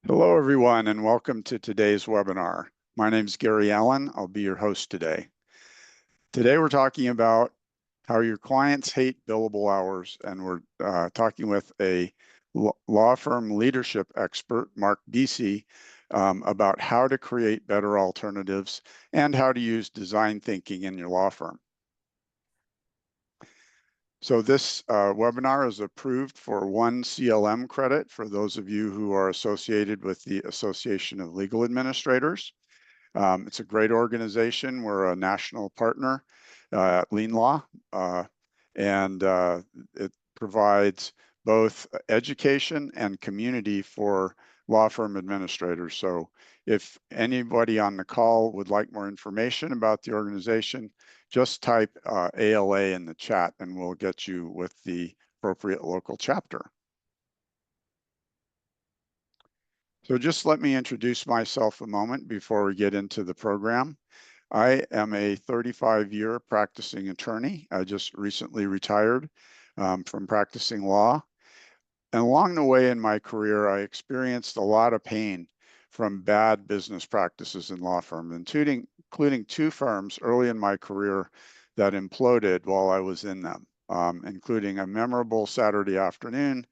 Hello, everyone, and welcome to today's webinar. My name is Gary Allen. I'll be your host today. Today, we're talking about how your clients hate billable hours, and we're talking with a law firm leadership expert, Mark Beese, about how to create better alternatives and how to use design thinking in your law firm. So this webinar is approved for 1 CLM credit for those of you who are associated with the Association of Legal Administrators. It's a great organization. We're a national partner at Lean Law, and it provides both education and community for law firm administrators. So if anybody on the call would like more information about the organization, just type ALA in the chat and we'll get you with the appropriate local chapter. So just let me introduce myself a moment before we get into the program. I am a 35-year practicing attorney. I just recently retired from practicing law. And along the way in my career, I experienced a lot of pain from bad business practices in law firms, including 2 firms early in my career that imploded while I was in them, including a memorable Saturday afternoon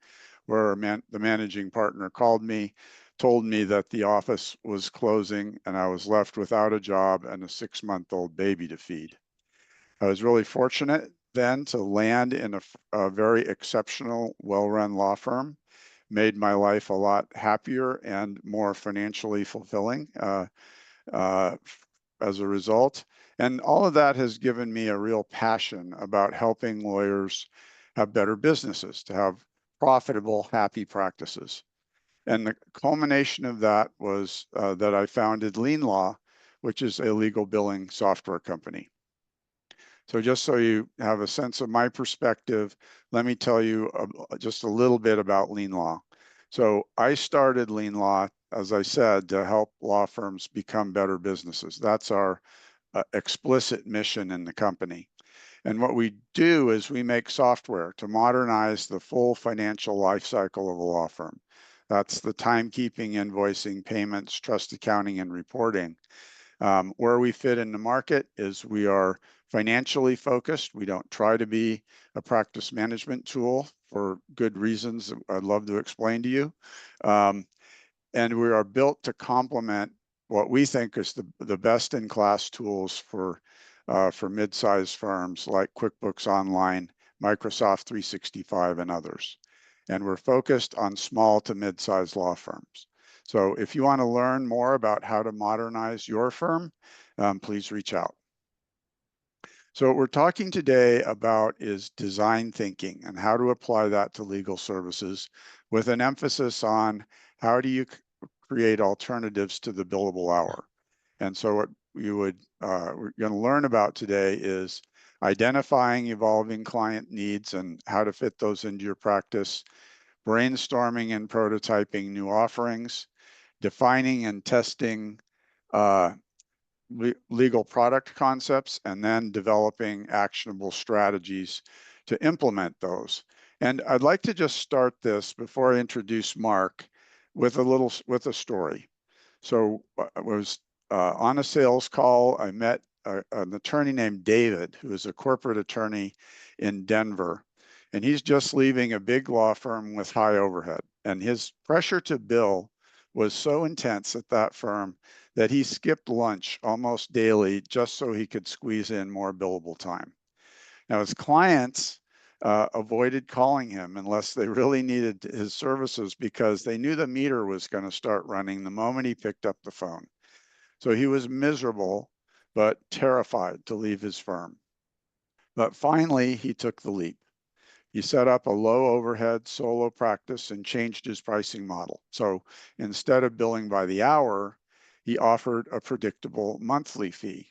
where the managing partner called me, told me that the office was closing and I was left without a job and a 6-month-old baby to feed. I was really fortunate then to land in a very exceptional, well-run law firm, made my life a lot happier and more financially fulfilling as a result. And all of that has given me a real passion about helping lawyers have better businesses, to have profitable, happy practices. And the culmination of that was that I founded Lean Law, which is a legal billing software company. So just so you have a sense of my perspective, let me tell you just a little bit about Lean Law. So I started Lean Law, as I said, to help law firms become better businesses. That's our explicit mission in the company. And what we do is we make software to modernize the full financial life cycle of a law firm. That's the timekeeping, invoicing, payments, trust accounting, and reporting. Where we fit in the market is we are financially focused. We don't try to be a practice management tool for good reasons I'd love to explain to you. And we are built to complement what we think is the best-in-class tools for mid-sized firms like QuickBooks Online, Microsoft 365, and others. And we're focused on small to mid-sized law firms. So if you want to learn more about how to modernize your firm, please reach out. So what we're talking today about is design thinking and how to apply that to legal services with an emphasis on how do you create alternatives to the billable hour. And so what we're going to learn about today is identifying evolving client needs and how to fit those into your practice, brainstorming and prototyping new offerings, defining and testing legal product concepts, and then developing actionable strategies to implement those. And I'd like to just start this before I introduce Mark with a story. So I was on a sales call. I met an attorney named David, who is a corporate attorney in Denver. And he's just leaving a big law firm with high overhead. And his pressure to bill was so intense at that firm that he skipped lunch almost daily just so he could squeeze in more billable time. Now, his clients avoided calling him unless they really needed his services because they knew the meter was going to start running the moment he picked up the phone. So he was miserable, but terrified to leave his firm. But finally, he took the leap. He set up a low overhead solo practice and changed his pricing model. So instead of billing by the hour, he offered a predictable monthly fee.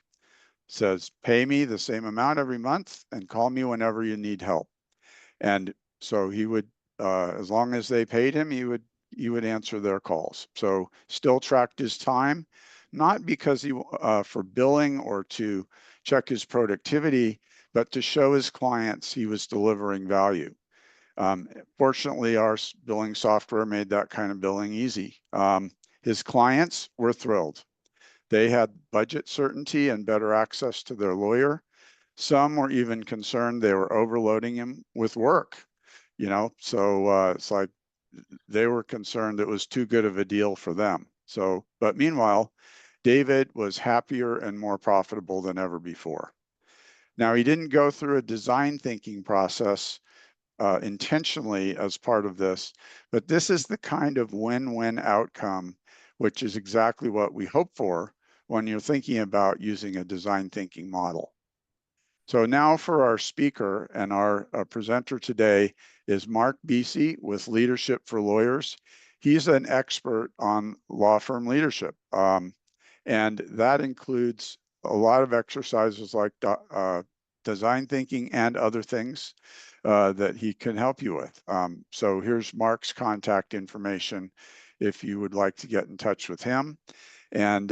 Says, pay me the same amount every month and call me whenever you need help. And so he would, as long as they paid him, he would answer their calls. So still tracked his time, not because for billing or to check his productivity, but to show his clients he was delivering value. Fortunately, our billing software made that kind of billing easy. His clients were thrilled. They had budget certainty and better access to their lawyer. Some were even concerned they were overloading him with work, so it's like they were concerned it was too good of a deal for them. So, but meanwhile, David was happier and more profitable than ever before. Now, he didn't go through a design thinking process intentionally as part of this, but this is the kind of win-win outcome, which is exactly what we hope for when you're thinking about using a design thinking model. So now for our speaker, and our presenter today is Mark Beese with Leadership for Lawyers. He's an expert on law firm leadership, and that includes a lot of exercises like design thinking and other things that he can help you with. So here's Mark's contact information if you would like to get in touch with him. And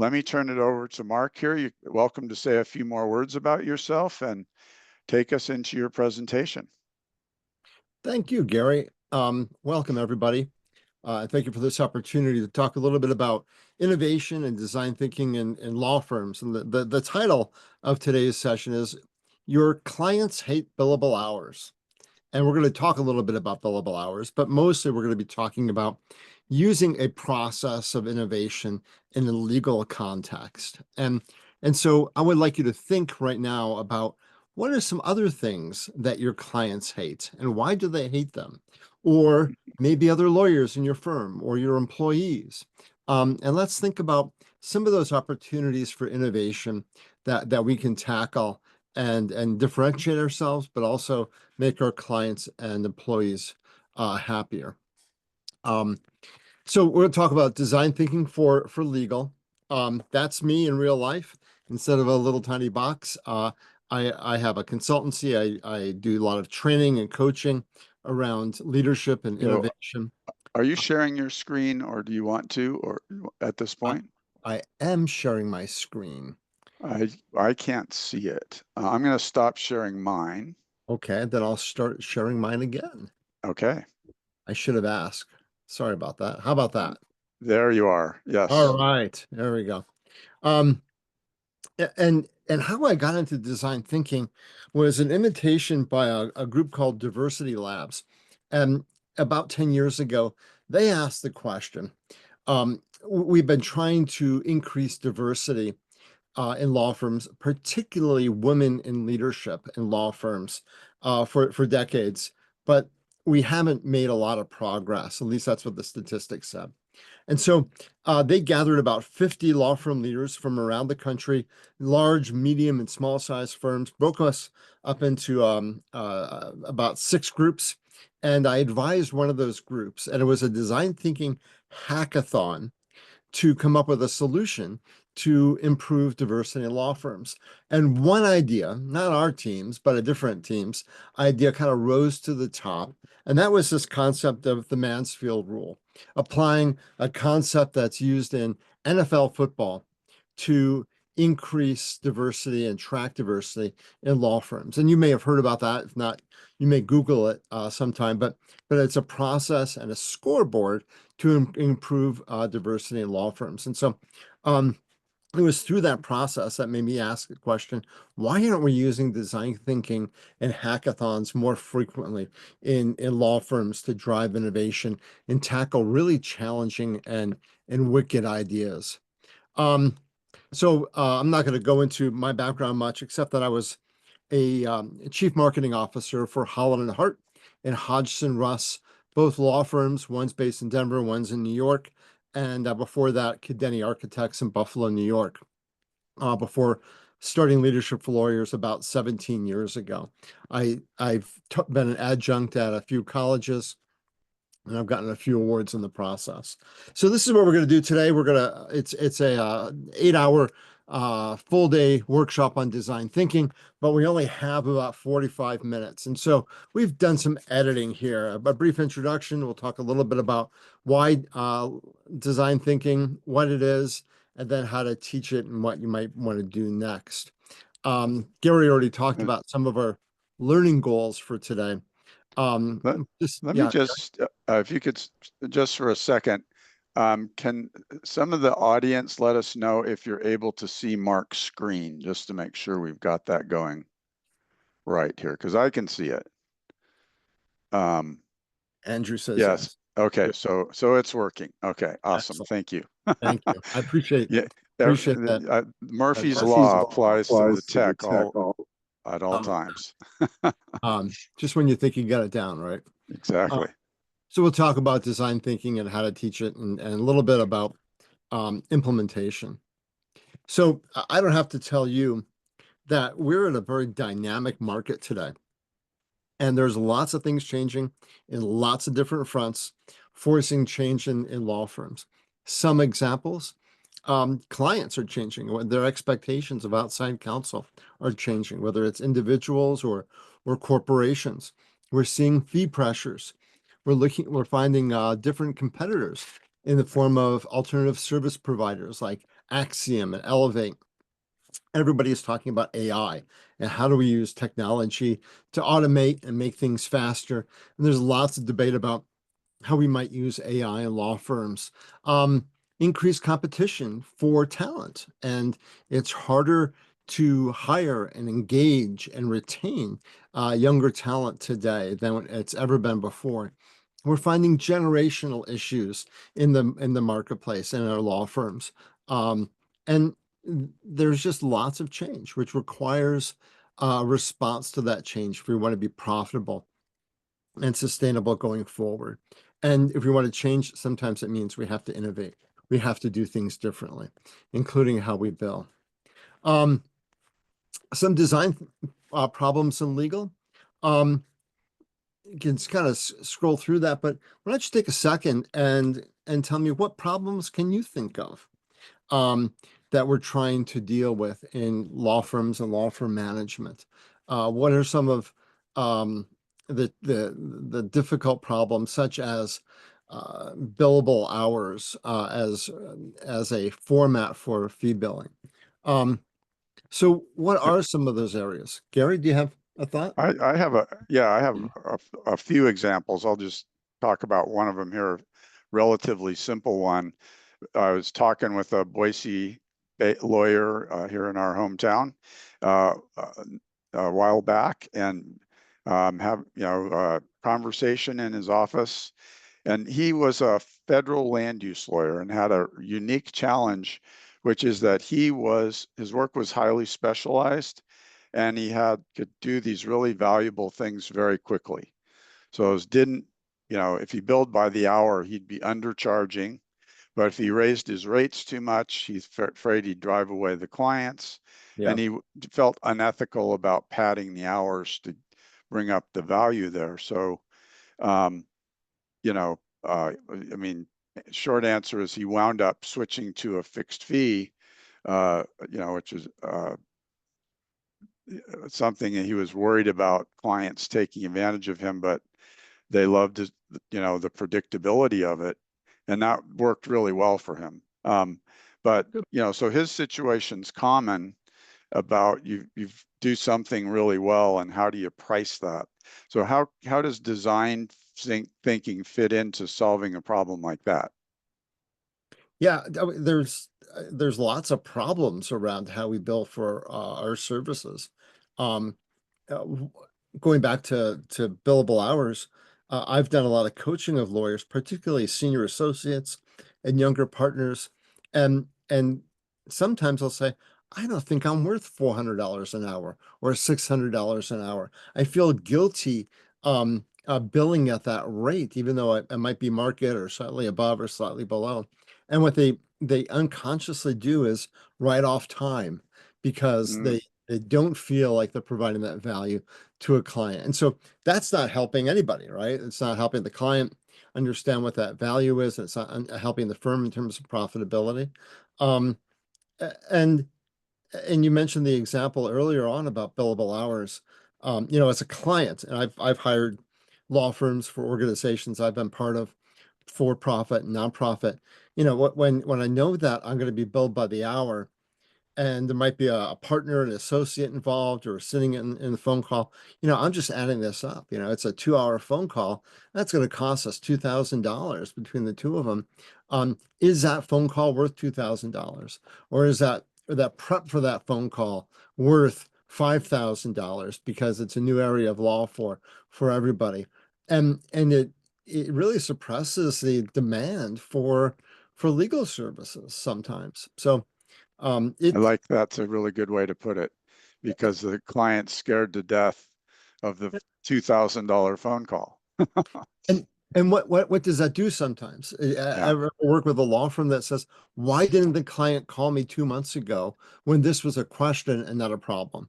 let me turn it over to Mark here. You're welcome to say a few more words about yourself and take us into your presentation. Thank you, Gary. Welcome, everybody. Thank you for this opportunity to talk a little bit about innovation and design thinking in law firms. And the title of today's session is Your Clients Hate Billable Hours. And we're going to talk a little bit about billable hours, but mostly we're going to be talking about using a process of innovation in a legal context. And so I would like you to think right now about what are some other things that your clients hate and why do they hate them? Or maybe other lawyers in your firm or your employees. And let's think about some of those opportunities for innovation that we can tackle and differentiate ourselves, but also make our clients and employees happier. So we're going to talk about design thinking for legal. That's me in real life. Instead of a little tiny box, I have a consultancy. I do a lot of training and coaching around leadership and innovation. Are you sharing your screen, or do you want to, or at this point? I am sharing my screen. I can't see it. I'm going to stop sharing mine. Okay, then I'll start sharing mine again. Okay. I should have asked. Sorry about that. How about that? There you are. Yes. All right, there we go. Um, and how I got into design thinking was an invitation by a group called Diversity Labs. And about 10 years ago, they asked the question, we've been trying to increase diversity in law firms, particularly women in leadership in law firms for decades, but we haven't made a lot of progress. At least that's what the statistics said. And so they gathered about 50 law firm leaders from around the country, large, medium, and small size firms, broke us up into about 6 groups. And I advised one of those groups, and it was a design thinking hackathon to come up with a solution to improve diversity in law firms. And one idea, not our teams, but a different team's idea kind of rose to the top. And that was this concept of the Mansfield rule, applying a concept that's used in NFL football to increase diversity and track diversity in law firms. And you may have heard about that. If not, you may Google it sometime, but it's a process and a scoreboard to improve diversity in law firms. And so it was through that process that made me ask the question, why aren't we using design thinking and hackathons more frequently in law firms to drive innovation and tackle really challenging and wicked ideas? So I'm not going to go into my background much, except that I was a chief marketing officer for Holland and Hart and Hodgson Russ, both law firms. One's based in Denver, one's in New York. And before that, Cadeni Architects in Buffalo, New York, before starting Leadership for Lawyers about 17 years ago. I've been an adjunct at a few colleges, and I've gotten a few awards in the process. So this is what we're going to do today. It's a 8-hour full day workshop on design thinking, but we only have about 45 minutes. And so we've done some editing here. A brief introduction. We'll talk a little bit about why design thinking, what it is, and then how to teach it and what you might want to do next. Gary already talked about some of our learning goals for today. Let, Just, let me yeah, just, if you could, just for a second, can some of the audience let us know if you're able to see Mark's screen, just to make sure we've got that going right here, because I can see it. Andrew says Yes. yes. Okay. Good. So it's working. Okay. Awesome. Excellent. Thank you. Thank you. I Yeah. appreciate that. Murphy's Murphy's Law Law applies to the applies to the tech tech all all, at all um, times. just when you think you got it down, right? Uh, Exactly. so we'll talk about design thinking and how to teach it and a little bit about implementation. So I don't have to tell you that we're in a very dynamic market today. And there's lots of things changing in lots of different fronts, forcing change in law firms. Some examples, clients are changing. Their expectations of outside counsel are changing, whether it's individuals or corporations. We're seeing fee pressures. We're finding different competitors in the form of alternative service providers like Axiom and Elevate. Everybody is talking about AI and how do we use technology to automate and make things faster. And there's lots of debate about how we might use AI in law firms. Um, Increased competition for talent, and it's harder to hire and engage and retain younger talent today than it's ever been before. We're finding generational issues in the marketplace and in our law firms. And there's just lots of change, which requires a response to that change if we want to be profitable and sustainable going forward. And if we want to change, sometimes it means we have to innovate. We have to do things differently, including how we bill. Um, some design problems in legal. Um, you can kind of scroll through that, but why don't you take a second and tell me what problems can you think of that we're trying to deal with in law firms and law firm management? What are some of um, the difficult problems, such as billable hours as a format for fee billing? Um, so, what are some of those areas? Gary, do you have a thought? I have a few examples. I'll just talk about one of them here, relatively simple one. I was talking with a Boise lawyer here in our hometown a while back, and have a conversation in his office. And he was a federal land use lawyer and had a unique challenge, which is that his work was highly specialized, and he could do these really valuable things very quickly. So it didn't, if he billed by the hour, he'd be undercharging. But if he raised his rates too much, he's afraid he'd drive away the clients. Yeah. And he felt unethical about padding the hours to bring up the value there. So, um, you know, I mean, short answer is he wound up switching to a fixed fee, which is something that he was worried about clients taking advantage of him, but they loved his, the predictability of it, and that worked really well for him. But so his situation's common about you do something really well, and how do you price that? So how does design thinking fit into solving a problem like that? Yeah, there's lots of problems around how we bill for our services. Um, w- Going back to billable hours, I've done a lot of coaching of lawyers, particularly senior associates and younger partners, and sometimes I'll say, I don't think I'm worth $400 an hour or $600 an hour. I feel guilty billing at that rate, even though I might be market or slightly above or slightly below. And what they unconsciously do is write off time because Mm, they don't feel like they're providing that value to a client. And so that's not helping anybody, right? It's not helping the client understand what that value is. It's not helping the firm in terms of profitability. Um, and you mentioned the example earlier on about billable hours. As a client, and I've hired law firms for organizations I've been part of, for profit, nonprofit. When I know that I'm going to be billed by the hour, and there might be a partner, an associate involved, or sitting in the phone call. I'm just adding this up. It's a 2-hour phone call. That's going to cost us $2,000 between the two of them. Is that phone call worth $2,000, or is that prep for that phone call worth $5,000 because it's a new area of law for everybody? And it really suppresses the demand for legal services sometimes. So I it like that's a really good way to put it because the client's scared to death of the $2,000 phone call. and and what does that do sometimes? I Yeah, ever work with a law firm that says, why didn't the client call me 2 months ago when this was a question and not a problem?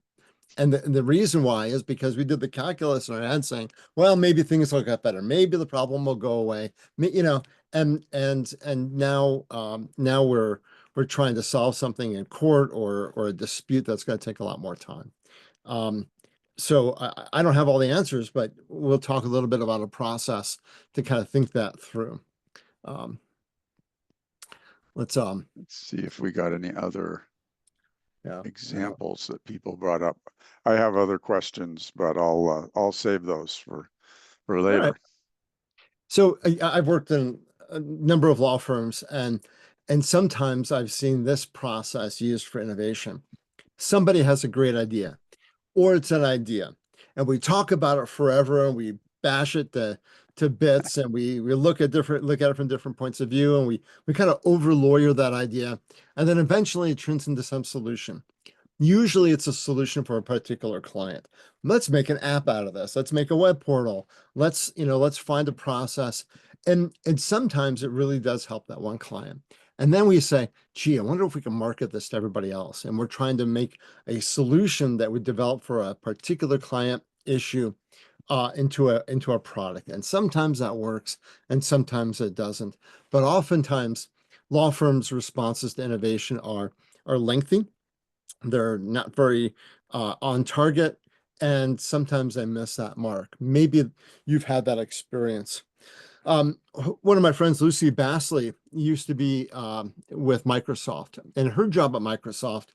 And the reason why is because we did the calculus in our head saying, well, maybe things will get better. Maybe the problem will go away. And now we're trying to solve something in court or a dispute that's going to take a lot more time. Um, so I don't have all the answers, but we'll talk a little bit about a process to kind of think that through. Um, let's let's see if we got any other yeah. examples that people brought up. I have other questions, but I'll save those for All right. later. So I've worked in a number of law firms, and sometimes I've seen this process used for innovation. Somebody has a great idea, or it's an idea, and we talk about it forever, and we bash it to bits, and we look at it from different points of view, and we kind of over lawyer that idea, and then eventually it turns into some solution. Usually it's a solution for a particular client. Let's make an app out of this. Let's make a web portal. Let's find a process. And sometimes it really does help that one client. And then we say, gee, I wonder if we can market this to everybody else. And we're trying to make a solution that we develop for a particular client issue into a product. And sometimes that works and sometimes it doesn't. But oftentimes law firms' responses to innovation are lengthy. They're not very on target, and sometimes they miss that mark. Maybe you've had that experience. One of my friends, Lucy Bassley, used to be with Microsoft, and her job at Microsoft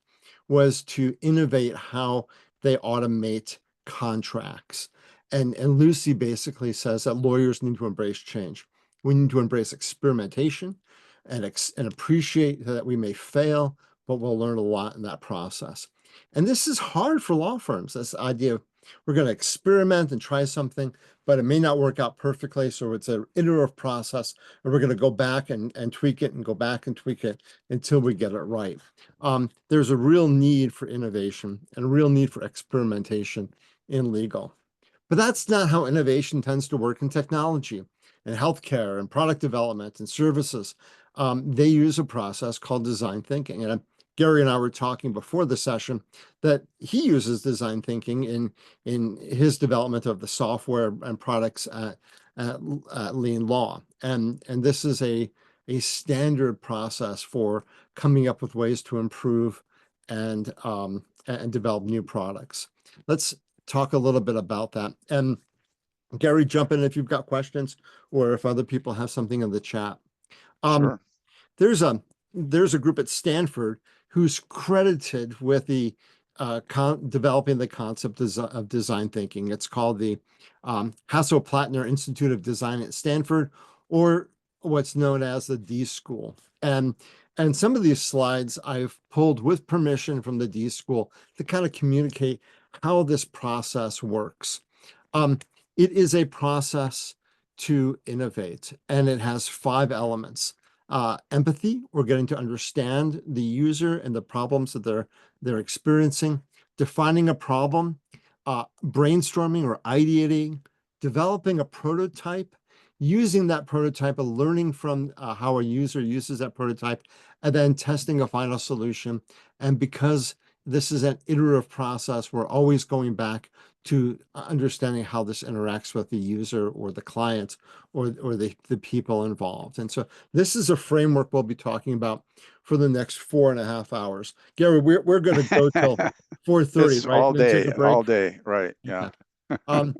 was to innovate how they automate contracts. And Lucy basically says that lawyers need to embrace change. We need to embrace experimentation and appreciate that we may fail, but we'll learn a lot in that process. And this is hard for law firms, this idea of we're going to experiment and try something, but it may not work out perfectly. So it's an iterative process, and we're going to go back and tweak it and go back and tweak it until we get it right. There's a real need for innovation and a real need for experimentation in legal. But that's not how innovation tends to work in technology and healthcare and product development and services. They use a process called design thinking. And Gary and I were talking before the session that he uses design thinking in his development of the software and products at Lean Law. And this is a standard process for coming up with ways to improve and develop new products. Let's talk a little bit about that. And Gary, jump in if you've got questions or if other people have something in the chat. Um, Sure. there's a group at Stanford who's credited with the developing the concept of design thinking. It's called the Hasso-Plattner Institute of Design at Stanford, or what's known as the D School. And some of these slides I've pulled with permission from the D School to kind of communicate how this process works. It is a process to innovate, and it has 5 elements. Empathy, we're getting to understand the user and the problems that they're experiencing, defining a problem, brainstorming or ideating, developing a prototype, using that prototype and learning from how a user uses that prototype, and then testing a final solution. And because this is an iterative process, we're always going back to understanding how this interacts with the user or the client or the people involved. And so this is a framework we'll be talking about for the next 4.5 hours. Gary, we're going to go till 4:30, It's right? And then take a break. all day, right? Yeah. Okay. Um,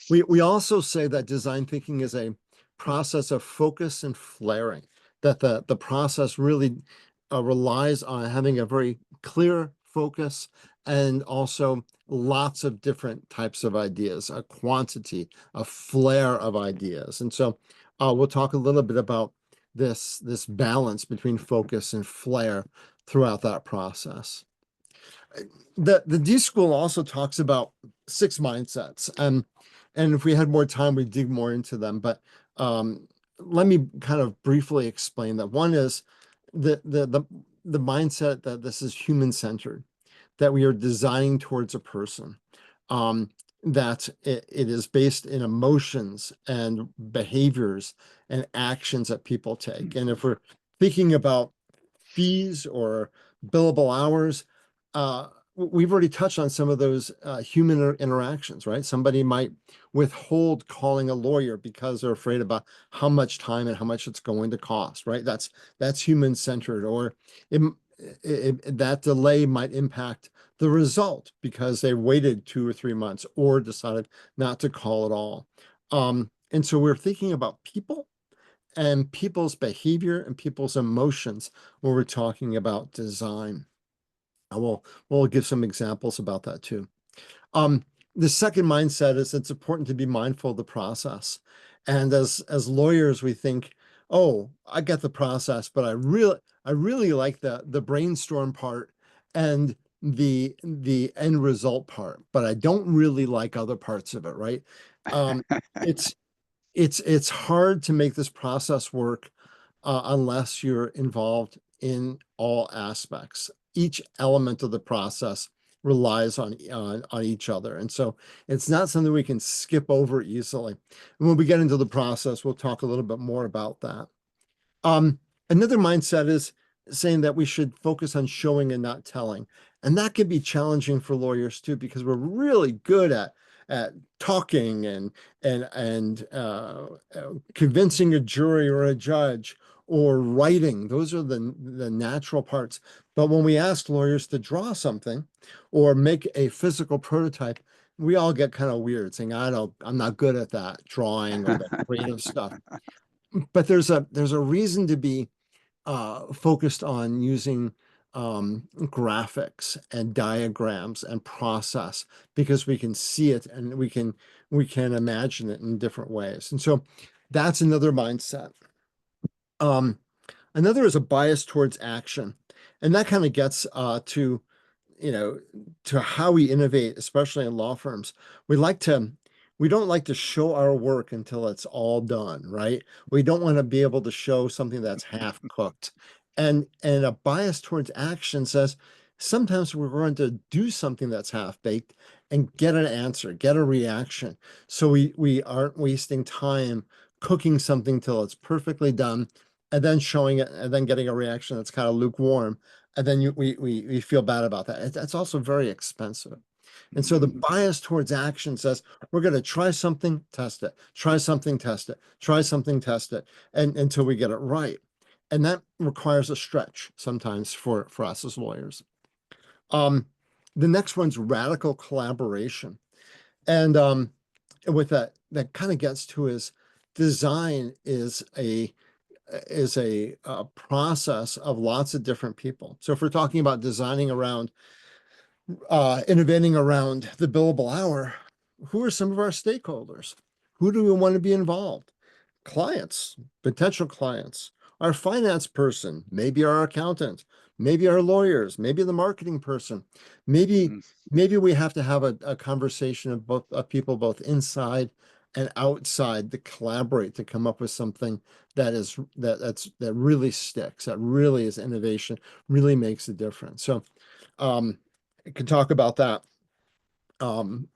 we also say that design thinking is a process of focus and flaring, that the process really relies on having a very clear focus and also lots of different types of ideas, a quantity, a flare of ideas. And so we'll talk a little bit about this balance between focus and flair throughout that process. The D School also talks about 6 mindsets, and if we had more time, we'd dig more into them. But let me kind of briefly explain that. One is the mindset that this is human centered, that we are designing towards a person, that it is based in emotions and behaviors and actions that people take. And if we're thinking about fees or billable hours, we've already touched on some of those human interactions, right? Somebody might withhold calling a lawyer because they're afraid about how much time and how much it's going to cost, right? That's human centered. Or that delay might impact the result because they waited 2 or 3 months or decided not to call at all. And so we're thinking about people and people's behavior and people's emotions when we're talking about design. We'll give some examples about that too. The second mindset is it's important to be mindful of the process. And as lawyers, we think, oh, I get the process, but I really like the brainstorm part and the end result part, but I don't really like other parts of it, right? Um, it's it's hard to make this process work unless you're involved in all aspects. Each element of the process relies on each other, and so it's not something we can skip over easily. And when we get into the process, we'll talk a little bit more about that. Um, Another mindset is saying that we should focus on showing and not telling. And that can be challenging for lawyers too, because we're really good at talking and convincing a jury or a judge or writing. Those are the natural parts. But when we ask lawyers to draw something or make a physical prototype, we all get kind of weird saying, I'm not good at that drawing or the creative stuff. But there's a reason to be focused on using graphics and diagrams and process because we can see it and we can imagine it in different ways. And so that's another mindset. Um, Another is a bias towards action, and that kind of gets to you know, to how we innovate, especially in law firms. We like to, we don't like to show our work until it's all done, right? We don't want to be able to show something that's half cooked. And a bias towards action says sometimes we're going to do something that's half baked and get an answer, get a reaction. So we aren't wasting time cooking something till it's perfectly done and then showing it and then getting a reaction that's kind of lukewarm and then we feel bad about that. That's also very expensive. And so the bias towards action says we're going to try something, test it, try something, test it, try something, test it, and until we get it right. And that requires a stretch sometimes for us as lawyers. Um, the next one's radical collaboration. And with that kind of gets to is design is a process of lots of different people. So if we're talking about designing around innovating around the billable hour, who are some of our stakeholders? Who do we want to be involved? Clients, potential clients, our finance person, maybe our accountant, maybe our lawyers, maybe the marketing person, maybe maybe we have to have a conversation of both of people both inside and outside to collaborate to come up with something that really sticks, that really is innovation, really makes a difference. So I can talk about that um,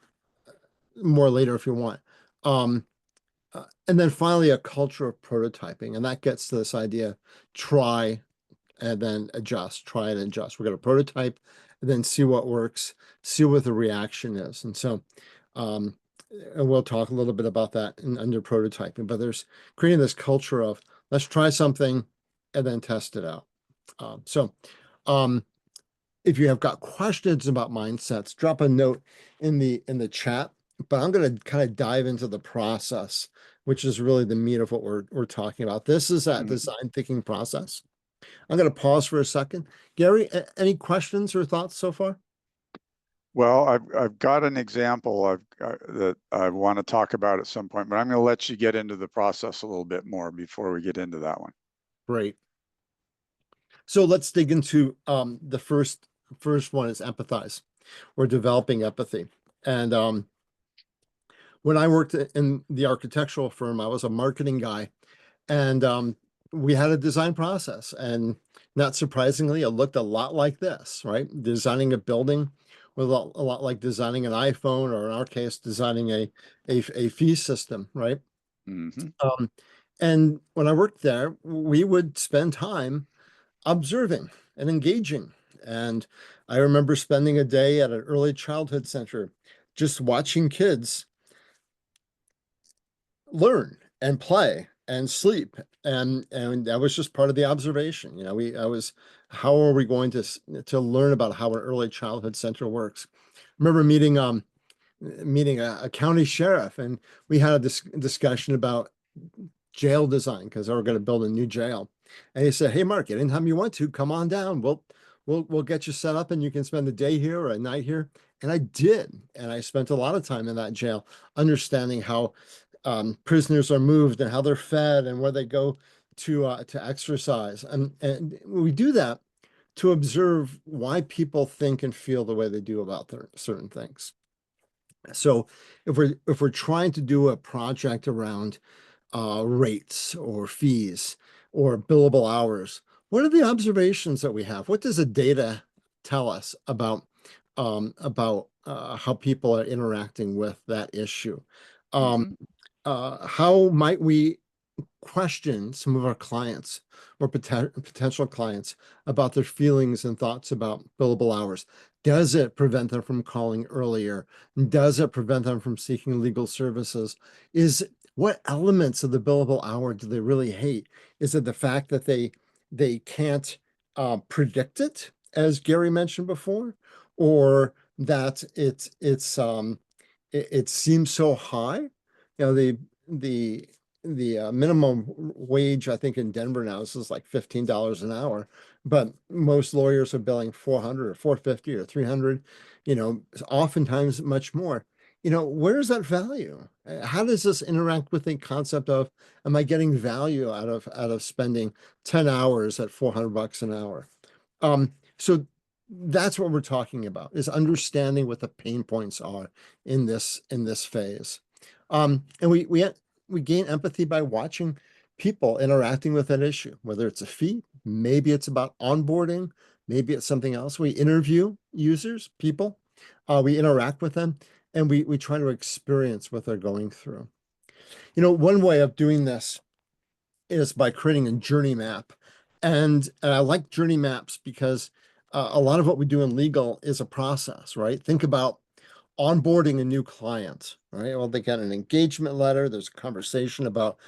more later if you want. Um, and then finally, a culture of prototyping, and that gets to this idea: try and then adjust, try and adjust. We're going to prototype and then see what works, see what the reaction is. And so, um, and we'll talk a little bit about that under prototyping, but there's creating this culture of let's try something and then test it out. So, um, if you have got questions about mindsets, drop a note in the chat. But I'm going to kind of dive into the process, which is really the meat of what we're talking about. This is that design thinking process. I'm going to pause for a second. Gary, any questions or thoughts so far? Well, I've got an example that I want to talk about at some point, but I'm going to let you get into the process a little bit more before we get into that one. Great. So let's dig into the first one is empathize. We're developing empathy. And when I worked in the architectural firm, I was a marketing guy, and we had a design process. And not surprisingly, it looked a lot like this, right? Designing a building was a lot like designing an iPhone, or in our case, designing a fee system, right? Hmm. Um, and when I worked there, we would spend time observing and engaging. And I remember spending a day at an early childhood center just watching kids learn and play and sleep. And that was just part of the observation. You know, I was, how are we going to learn about how an early childhood center works? Remember meeting a county sheriff, and we had a discussion about jail design because they were going to build a new jail. And he said, "Hey, Mark, anytime you want to, come on down. We'll get you set up, and you can spend a day here or a night here." And I did, and I spent a lot of time in that jail, understanding how prisoners are moved and how they're fed and where they go to exercise. And we do that to observe why people think and feel the way they do about certain things. So if we're trying to do a project around rates or fees or billable hours, what are the observations that we have? What does the data tell us about how people are interacting with that issue? Um, Hmm. how might we question some of our clients or potential clients about their feelings and thoughts about billable hours? Does it prevent them from calling earlier? Does it prevent them from seeking legal services? Is what elements of the billable hour do they really hate? Is it the fact that they can't predict it, as Gary mentioned before, or that it seems so high? You know, the minimum wage, I think in Denver now is like $15 an hour, but most lawyers are billing 400 or 450 or 300, oftentimes much more. Where is that value? How does this interact with the concept of, am I getting value out of spending 10 hours at $400 an hour? So that's what we're talking about, is understanding what the pain points are in this phase. And we gain empathy by watching people interacting with that issue, whether it's a fee, maybe it's about onboarding, maybe it's something else. We interview users, people, we interact with them, and we try to experience what they're going through. One way of doing this is by creating a journey map. And I like journey maps because a lot of what we do in legal is a process, right? Think about onboarding a new client, right? Well, they get an engagement letter. There's a conversation about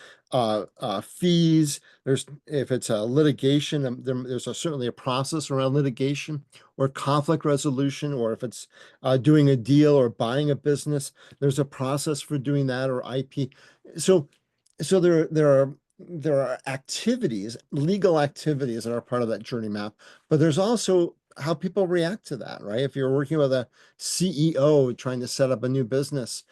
fees. If it's a litigation, there's certainly a process around litigation or conflict resolution, or if it's doing a deal or buying a business, there's a process for doing that, or IP. So there are activities, legal activities that are part of that journey map, but there's also how people react to that, right? If you're working with a CEO trying to set up a new business,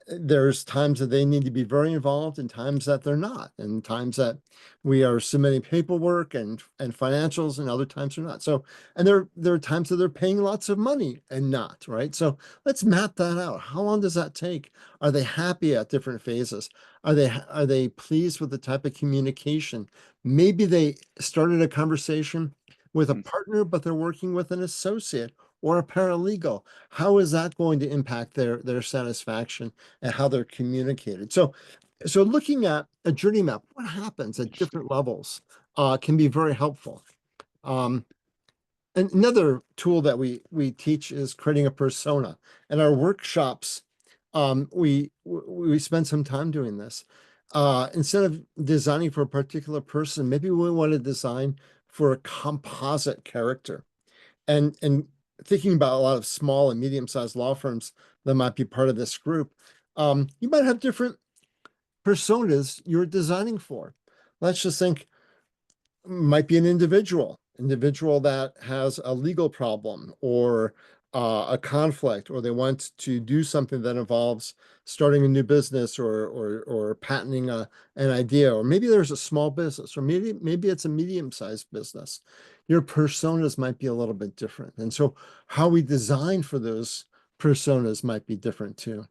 there's times that they need to be very involved and times that they're not, and times that we are submitting paperwork and financials, and other times they're not. So, and there are times that they're paying lots of money and not, right? So let's map that out. How long does that take? Are they happy at different phases? Are they pleased with the type of communication? Maybe they started a conversation with a partner, but they're working with an associate or a paralegal. How is that going to impact their satisfaction and how they're communicated? So looking at a journey map, what happens at different levels can be very helpful. Um, and another tool that we teach is creating a persona. In our workshops, we spend some time doing this. Instead of designing for a particular person, maybe we want to design for a composite character. And thinking about a lot of small and medium-sized law firms that might be part of this group, you might have different personas you're designing for. Let's just think might be an individual that has a legal problem or a conflict, or they want to do something that involves starting a new business or patenting an idea, or maybe there's a small business, or maybe it's a medium-sized business. Your personas might be a little bit different. And so how we design for those personas might be different too.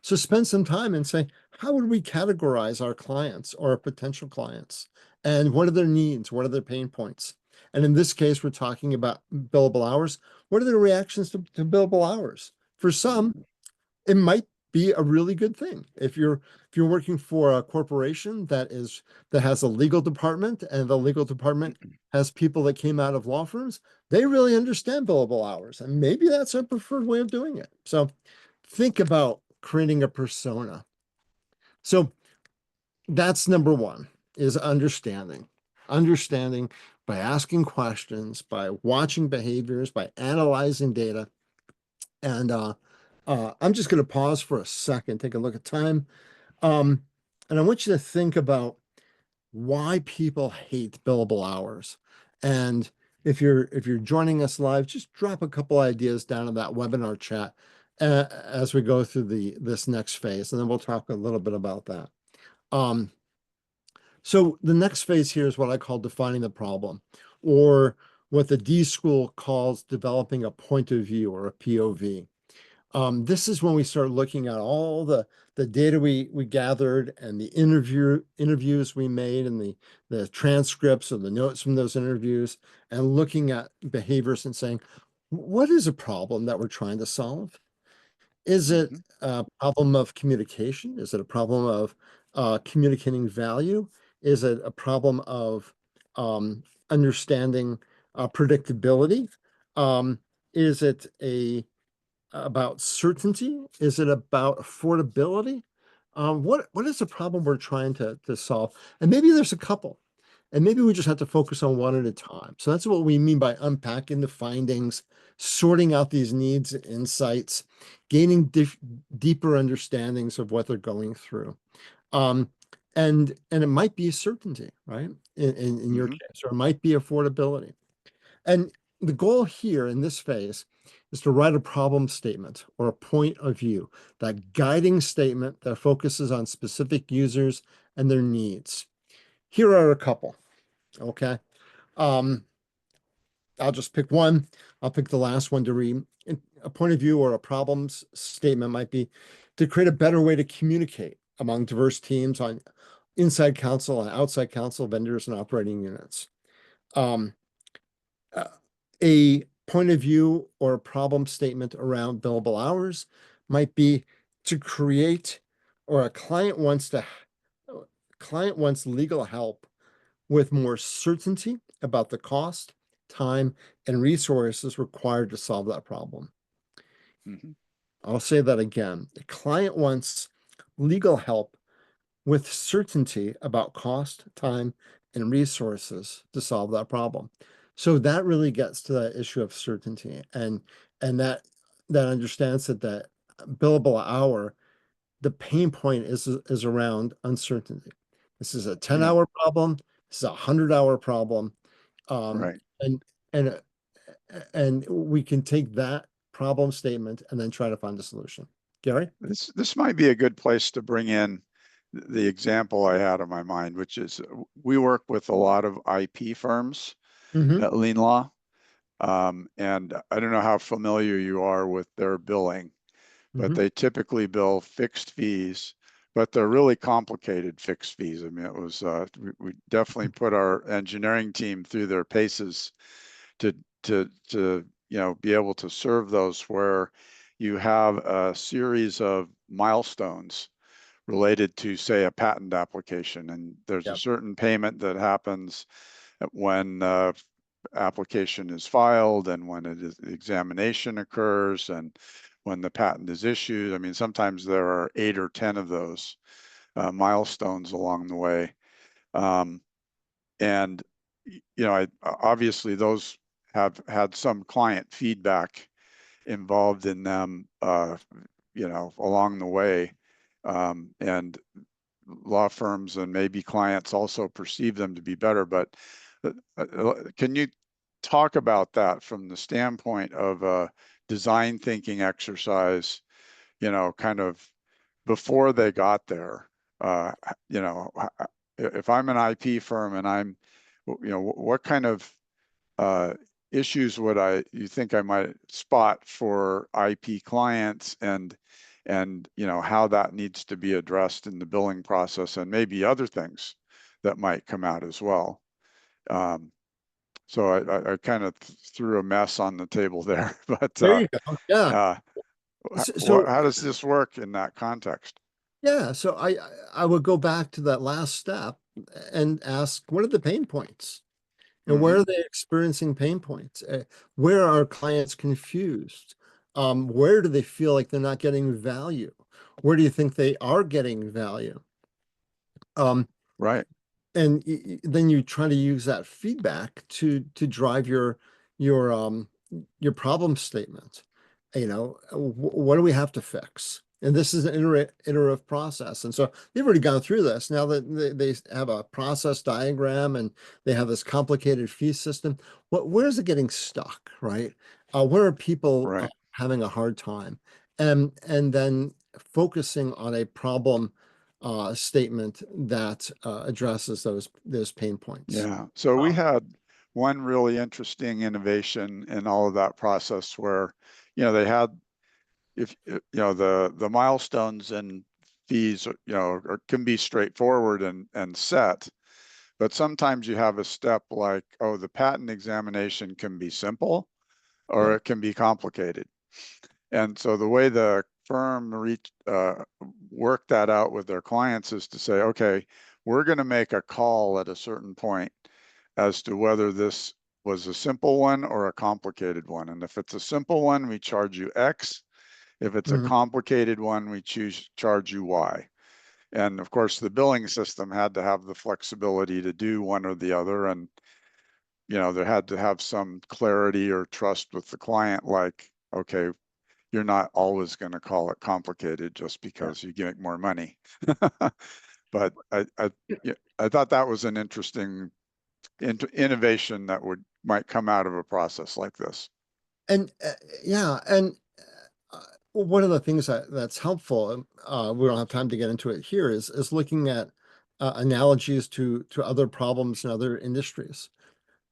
So spend some time and say, how would we categorize our clients or our potential clients? And what are their needs? What are their pain points? And in this case, we're talking about billable hours. What are the reactions to billable hours? For some, Mhm. it might be a really good thing. If you're working for a corporation that has a legal department, and the legal department has people that came out of law firms, they really understand billable hours, and maybe that's a preferred way of doing it. So think about creating a persona. So that's number one, is understanding by asking questions, by watching behaviors, by analyzing data. And I'm just going to pause for a second, take a look at time. um, and I want you to think about why people hate billable hours. And if you're joining us live, just drop a couple ideas down in that webinar chat as we go through this next phase, and then we'll talk a little bit about that. um, So the next phase here is what I call defining the problem, or what the D school calls developing a point of view, or a POV. This is when we start looking at all the data we gathered, and the interviews we made, and the transcripts or the notes from those interviews, and looking at behaviors and saying, what is a problem that we're trying to solve? Is it Mhm. a problem of communication? Is it a problem of communicating value? Is it a problem of understanding predictability? Is it about certainty? Is it about affordability? What is the problem we're trying to solve? And maybe there's a couple, and maybe we just have to focus on one at a time. So that's what we mean by unpacking the findings, sorting out these needs and insights, gaining deeper understandings of what they're going through. Um, and it might be certainty, right? In your Mhm. case, or it might be affordability. And the goal here in this phase is to write a problem statement or a point of view, that guiding statement that focuses on specific users and their needs. Here are a couple, okay? Um, I'll just pick one. I'll pick the last one to read. A point of view or a problems statement might be to create a better way to communicate among diverse teams on inside counsel and outside counsel, vendors and operating units. Um, uh, a point of view or a problem statement around billable hours might be to create, or a client wants legal help with more certainty about the cost, time, and resources required to solve that problem. Mhm. I'll say that again. The client wants legal help with certainty about cost, time, and resources to solve that problem. So that really gets to that issue of certainty, and that understands that billable hour, the pain point is around uncertainty. This is a Yeah. 10-hour problem. This is a 100-hour problem. Um, Right. and and and we can take that problem statement and then try to find a solution. Gary? This might be a good place to bring in the example I had in my mind, which is we work with a lot of IP firms Mm-hmm. at Lean Law. And I don't know how familiar you are with their billing, but Mm-hmm. they typically bill fixed fees, but they're really complicated fixed fees. I mean, it was we definitely put our engineering team through their paces to be able to serve those, where you have a series of milestones related to, say, a patent application, and there's a Yeah. certain payment that happens when application is filed, and when examination occurs, and when the patent is issued. I mean, sometimes there are 8 or 10 of those milestones along the way. Um, and obviously those have had some client feedback involved in them, along the way. And law firms and maybe clients also perceive them to be better. But Can you talk about that from the standpoint of a design thinking exercise, kind of before they got there? Uh, you know, if I'm an IP firm and what kind of uh, issues would you think I might spot for IP clients, and how that needs to be addressed in the billing process, and maybe other things that might come out as well. Um, so I kind of threw a mess on the table there, but There you go. Yeah. uh, So how does this work in that context? yeah, so I would go back to that last step and ask, what are the pain points? And where Hmm. are they experiencing pain points? Where are clients confused? Where do they feel like they're not getting value? Where do you think they are getting value? Um, Right. and then you try to use that feedback to drive your problem statement. What do we have to fix? And this is an iterative process. And so they've already gone through this. Now that they have a process diagram and they have this complicated fee system, where's it getting stuck, right? Where are people Right. having a hard time? And then focusing on a problem statement that addresses those pain points. Yeah. So we Uh, had one really interesting innovation in all of that process where, they had, if the milestones and fees, can be straightforward and set, but sometimes you have a step like, oh, the patent examination can be simple or yeah. it can be complicated. And so the way the firm worked that out with their clients is to say, okay, we're going to make a call at a certain point as to whether this was a simple one or a complicated one. And if it's a simple one, we charge you X. If it's a Mhm. complicated one, we charge you Y. And of course, the billing system had to have the flexibility to do one or the other. And, there had to have some clarity or trust with the client, like, okay, you're not always going to call it complicated just Yeah. because you make more money. But yeah, I thought that was an interesting innovation that might come out of a process like this. And yeah, and one of the things that's helpful, we don't have time to get into it here, is looking at analogies to other problems in other industries.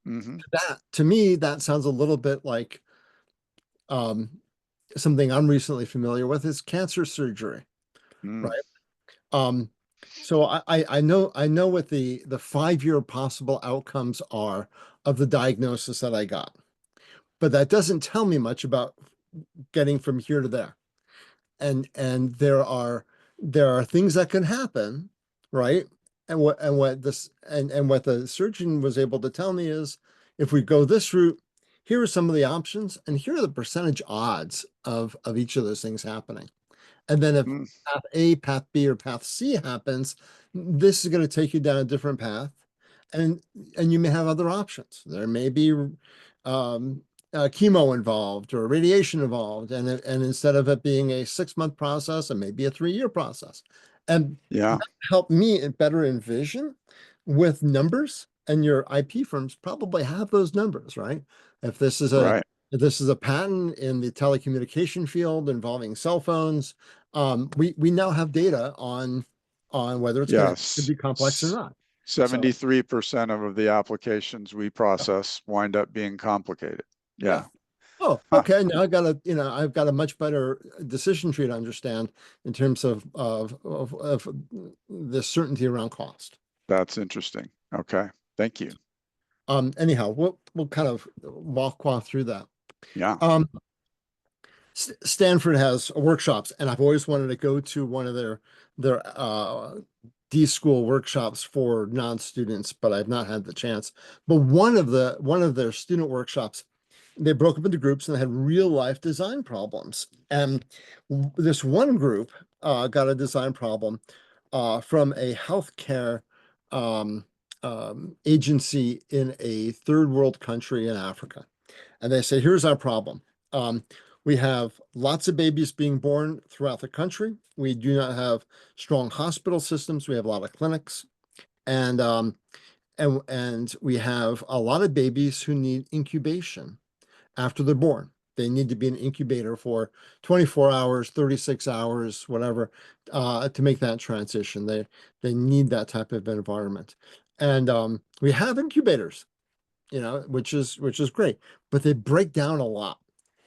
Hmm. That to me, that sounds a little bit like um, something I'm recently familiar with is cancer surgery, Mm. right? Um, so I know what the 5-year possible outcomes are of the diagnosis that I got, but that doesn't tell me much about getting from here to there. And there are things that can happen, right? And what the surgeon was able to tell me is, if we go this route, here are some of the options, and here are the percentage odds of each of those things happening. And then if Mm. path A, path B, or path C happens, this is going to take you down a different path. And and you may have other options. There may be chemo involved or radiation involved. And instead of it being a 6-month process, it may be a 3-year process. And Yeah. that helped me better envision with numbers. And your IP firms probably have those numbers, right? If this is a Right. if this is a patent in the telecommunication field involving cell phones, we now have data on whether it's going to Yes. be complex or not. So 73% of the applications we process wind up being complicated. yeah. Yeah. Oh, Huh. okay. Now I've got a much better decision tree to understand in terms of the certainty around cost. That's interesting. Okay. Thank you. Anyhow, we'll kind of walk through that. Yeah. Um, Stanford has workshops, and I've always wanted to go to one of their D school workshops for non-students, but I've not had the chance. But one of their student workshops, they broke up into groups and they had real life design problems. And this one group got a design problem from a healthcare um, agency in a third world country in Africa. And they say, here's our problem. We have lots of babies being born throughout the country. We do not have strong hospital systems. We have a lot of clinics. And and we have a lot of babies who need incubation after they're born. They need to be in an incubator for 24 hours, 36 hours, whatever, to make that transition. They need that type of environment. And we have incubators, which is great, but they break down a lot.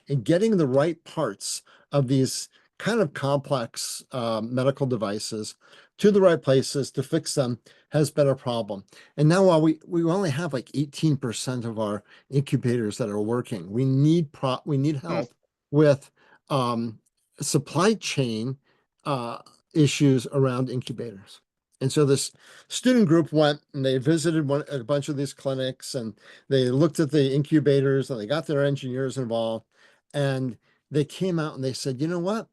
And getting the right parts of these kind of complex medical devices to the right places to fix them has been a problem. And now while we only have like 18% of our incubators that are working, we need Hmm. help with um, supply chain uh, issues around incubators. And so this student group went and they visited a bunch of these clinics, and they looked at the incubators, and they got their engineers involved, and they came out and they said, you know what?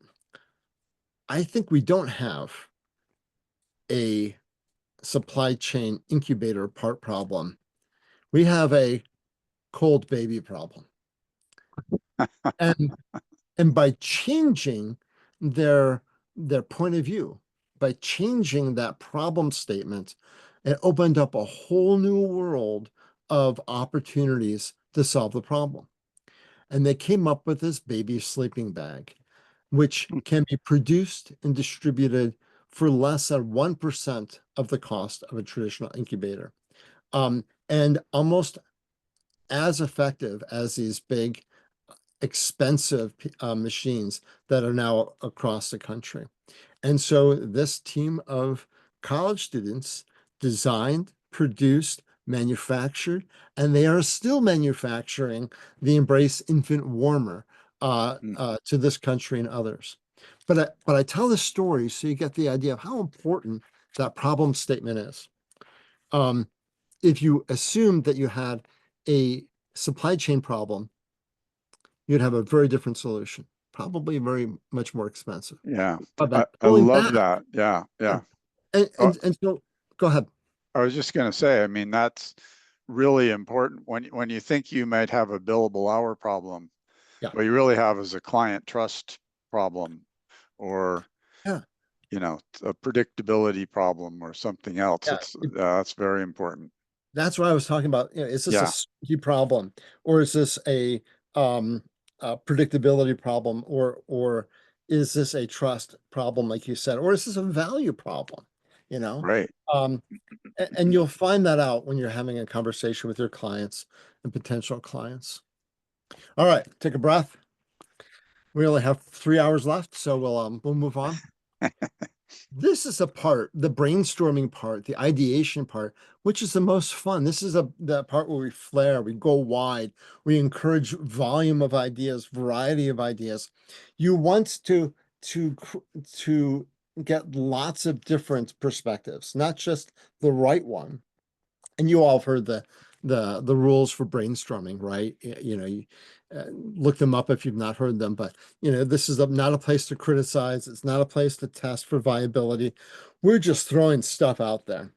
I think we don't have a supply chain incubator part problem. We have a cold baby problem. And and by changing their their point of view, by changing that problem statement, it opened up a whole new world of opportunities to solve the problem. And they came up with this baby sleeping bag, which can be produced and distributed for less than 1% of the cost of a traditional incubator. And almost as effective as these big, expensive machines that are now across the country. And so this team of college students designed, produced, manufactured, and they are still manufacturing the Embrace infant warmer Mm. to this country and others. But I tell this story so you get the idea of how important that problem statement is. Um, if you assumed that you had a supply chain problem, you'd have a very different solution, probably very much more expensive. Yeah, But by I pulling love back, that. Yeah, yeah. yeah. And, Oh, and and so go ahead. I was just going to say, I mean, that's really important when you think you might have a billable hour problem. Yeah. What you really have is a client trust problem, or Yeah. a predictability problem or something else. Yeah. It's that's very important. That's what I was talking about. Is this a Yeah, safety problem, or is this a predictability problem, or is this a trust problem, like you said, or is this a value problem? You know, right. um, and you'll find that out when you're having a conversation with your clients and potential clients. All right, take a breath. We only have 3 hours left, so we'll move on. This is the brainstorming part, the ideation part, which is the most fun. This is the part where we flare, we go wide, we encourage volume of ideas, variety of ideas. You want to get lots of different perspectives, not just the right one. And you all have heard the rules for brainstorming, right? Look them up if you've not heard them. But this is not a place to criticize. It's not a place to test for viability. We're just throwing stuff out there.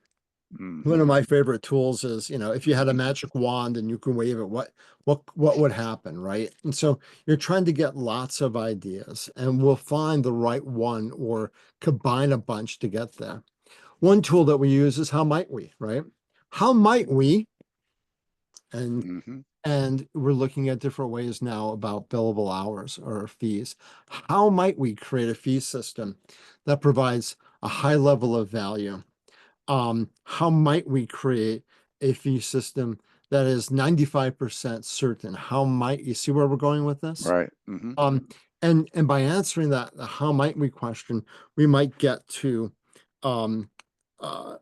One Hmm. of my favorite tools is, if you had a magic wand and you can wave it, what would happen, right? And so you're trying to get lots of ideas, and we'll find the right one or combine a bunch to get there. One tool that we use is how might we, right? How might we, and Hmm. and we're looking at different ways now about billable hours or fees. How might we create a fee system that provides a high level of value? How might we create a fee system that is 95% certain? How might you see where we're going with this? Right. Hmm. Um, and by answering that, the how might we question, we might get to um, uh,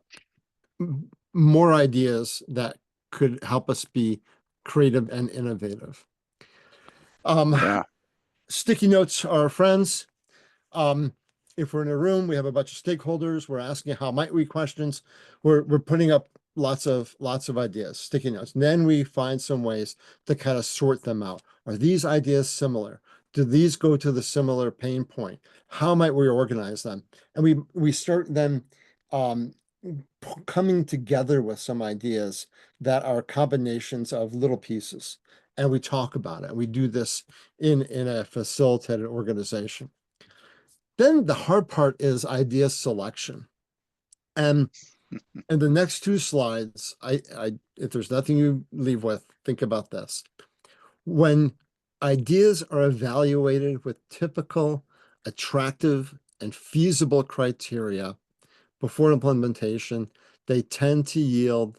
more ideas that could help us be creative and innovative. Um, Yeah. Sticky notes are our friends. Um, if we're in a room, we have a bunch of stakeholders, we're asking how might we questions, we're putting up lots of ideas, sticky notes. And then we find some ways to kind of sort them out. Are these ideas similar? Do these go to the similar pain point? How might we organize them? And we start then um, coming together with some ideas that are combinations of little pieces. And we talk about it. We do this in a facilitated organization. Then the hard part is idea selection. And And the next two slides, if there's nothing you leave with, think about this. When ideas are evaluated with typical, attractive, and feasible criteria before implementation, they tend to yield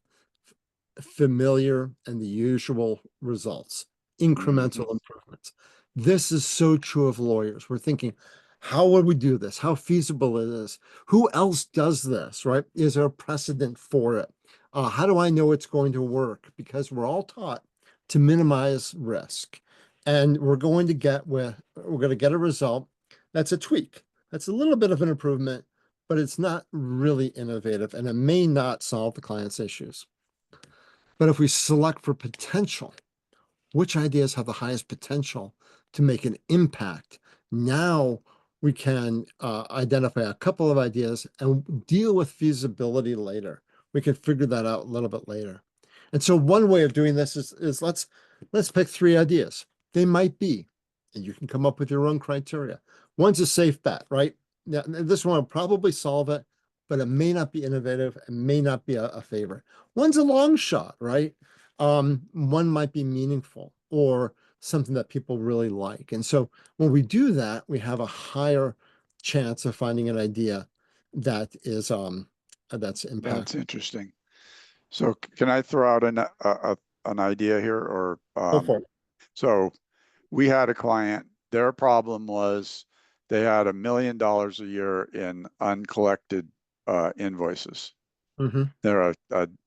familiar and the usual results, Mhm. incremental improvements. This is so true of lawyers. We're thinking, how would we do this? How feasible it is? Who else does this, right? Is there a precedent for it? How do I know it's going to work? Because we're all taught to minimize risk. And we're going to get a result that's a tweak. That's a little bit of an improvement, but it's not really innovative and it may not solve the client's issues. But if we select for potential, which ideas have the highest potential to make an impact? Now we can identify a couple of ideas and deal with feasibility later. We can figure that out a little bit later. And so one way of doing this is let's pick three ideas. They might be, and you can come up with your own criteria. One's a safe bet, right? Now, this one will probably solve it, but it may not be innovative. It may not be a favorite. One's a long shot, right? One might be meaningful or something that people really like. And so when we do that, we have a higher chance of finding an idea that is that's That's impact. interesting. So can I throw out an idea here or Go for it. so we had a client, their problem was they had $1 million a year in uncollected invoices. Hmm. They're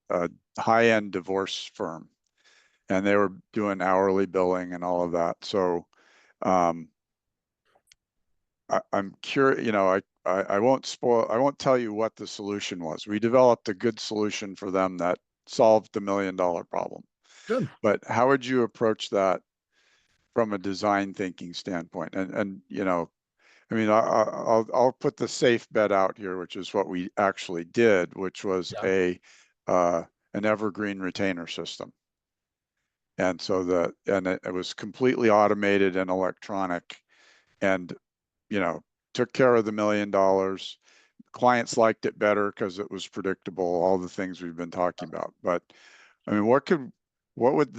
a high-end divorce firm and they were doing hourly billing and all of that. So um, I'm curious, I won't I won't tell you what the solution was. We developed a good solution for them that solved the $1 million problem. Good. But how would you approach that from a design thinking standpoint? I mean, I'll put the safe bet out here, which is what we actually did, which was Yeah. a an Evergreen retainer system. And so it was completely automated and electronic and, took care of the $1 million. Clients liked it better because it was predictable, all the things we've been talking about. But I mean, what would